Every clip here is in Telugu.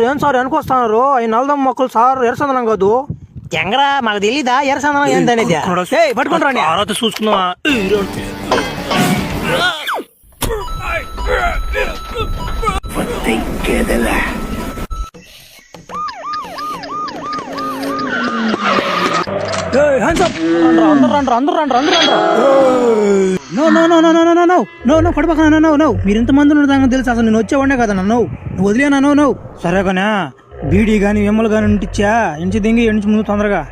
ఏం సార్ వెనకొస్తున్నారు ఈ నల్దమ్మ మొక్కలు సార్ ఎరసందనం కాదు ఎంగరా మాకు తెలీదా ఎర్రసందనం ఏందనేది పట్టుకుంటారండి తర్వాత చూసుకుందామా మీరు ఇంతమంది ఉన్నదాకా తెలుసు అసలు నేను వచ్చేవాడే కదా నువ్వు వదిలేనా నువ్వు సరే కానీ బీడీ గాని విమ్మలు గాని ఇంటిచ్చా ఇంచి దింగి ఇంచి ముందు తొందరగా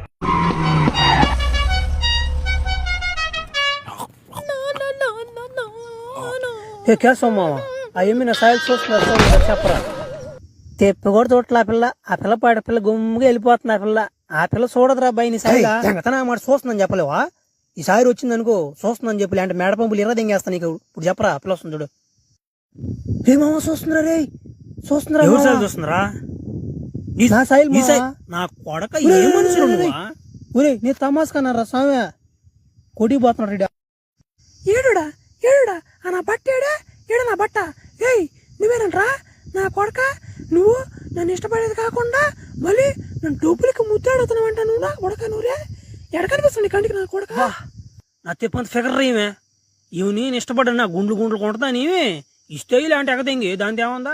కేసమ్మ ఆ ఏమి నా సాయిల్ చూస్తున్నారు చెప్పరా తెప్పి కూడా చూడట్లా ఆ పిల్ల పాడ పిల్ల గుమ్ముగా వెళ్ళిపోతుంది ఆ పిల్ల చూడదురా అబ్బాయి నీ సాయి మాట చూస్తుందని చెప్పలేవా ఈ సారి వచ్చింది అనుకో చూస్తుందని చెప్పలే అంటే మేడ పంపులు ఎర్ర దింగేస్తా నీకు ఇప్పుడు చెప్పరా పిల్ల వస్తుంది చూడు ఏమో చూస్తున్నారా రే చూస్తున్నారా నా సాయిల్ నా కొడక ఏ మనుషులు ఒరే నీ తమాస్ కన్నారా స్వామి కొడికి పోతున్నాడు రెడీ ఏడుడా నా బట్ట ఏడా నా బట్ట ఏయ్ నువ్వేనంట్రా నా కొడక నువ్వు నన్ను ఇష్టపడేది కాకుండా మళ్ళీ నన్ను డబ్బులకి ముద్దాడుతున్నావంట నువ్వు నా కొడక నువ్వురే ఎడ కనిపిస్తుంది కంటికి నా కొడక నా తిప్పంత ఫిగర్ రేమే ఇవి నేను ఇష్టపడ్డా నా గుండ్లు కొంటదా నీవే ఇస్తే ఇలాంటి ఎగదింగి దాని ఏముందా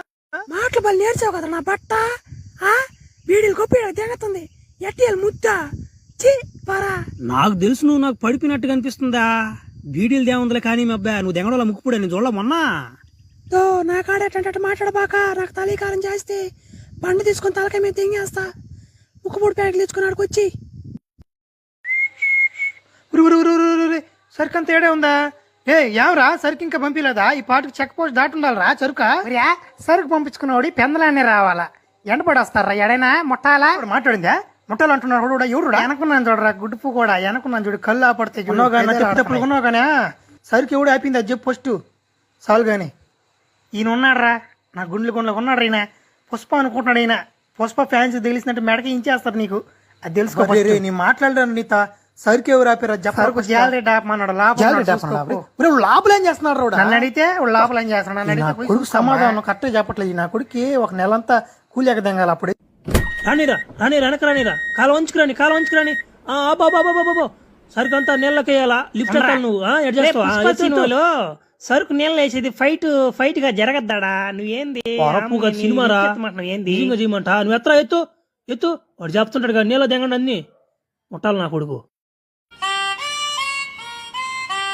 మాటలు బలి నేర్చావు కదా నా బట్ట వీడికి గొప్ప దిగుతుంది ఎట్టియాలి ముద్దా చీ పారా నాకు తెలుసు నువ్వు నాకు పడిపోయినట్టుగా అనిపిస్తుందా బీడీలు దేముందిలే కానీ మీ అబ్బాయి నువ్వు దెంగడోళ్ళ ముక్కుపుడే నేను చూడలే మొన్న నా కాడేటంటే మాట్లాడబాక నాకు తలీకారం చేస్తే బండి తీసుకొని తలకాయ మీద తెంగేస్తా ముక్కుపూడి ప్యాకెట్లు తెచ్చుకుని ఆడుకొచ్చి సరుకు అంత ఏడే ఉందా ఏమరా సరుకు ఇంకా పంపిలేదా ఈ పాటకు చెక్ పోస్ట్ దాటుండాలరా సరుక సరుకు పంపించుకున్నవాడి పెందలానే రావాలా ఎండపడి వస్తారా ఎడైనా ముట్టాలా మాట్లాడిందా ముట్టాలు అంటున్నారు కూడా ఎవరు వెనకున్నాను చూడరా గుడ్డుపు కూడా వెనకున్నాను చూడు కళ్ళు ఆపడితే ఉన్నావు కానీ సరుకు ఎవడు ఆపింది అది చెప్పు ఫస్ట్ చాలు గాని ఈయన ఉన్నాడరా నా గుండ్లు ఉన్నాడు ఈయన పుష్ప అనుకుంటున్నాడు ఈయన పుష్ప ఫ్యాన్స్ తెలిసినట్టు మెడకి ఇంచేస్తారు నీకు అది తెలుసుకో నీ మాట్లాడాను నీత సరుకు ఎవరు ఆపారు లోపల ఏం చేస్తున్నాడు నన్ను అడిగితే లోపల ఏం చేస్తున్నాడు కొడుకు సమాధానం కరెక్ట్ చెప్పట్లేదు నా కొడుకు ఒక నెలంతా కూలి ఎగదంగాలి అప్పుడు రానిరా వెనక రానిరా కాలు వంచుకురాని బాబా సరుకు అంతా నీళ్ళకేయాలా లిఫ్ట్ నువ్వు సరుకు నీళ్ళు వేసేది ఫైట్ గా జరగద్దాడా నువ్వేంది సినిమారా ఏంది చేయమంట నువ్వు ఎత్తా ఎత్తు వాడు చెప్తుంటాడు కదా నీళ్ళ దెంగండి అన్ని ముట్టాలి నా కొడుకు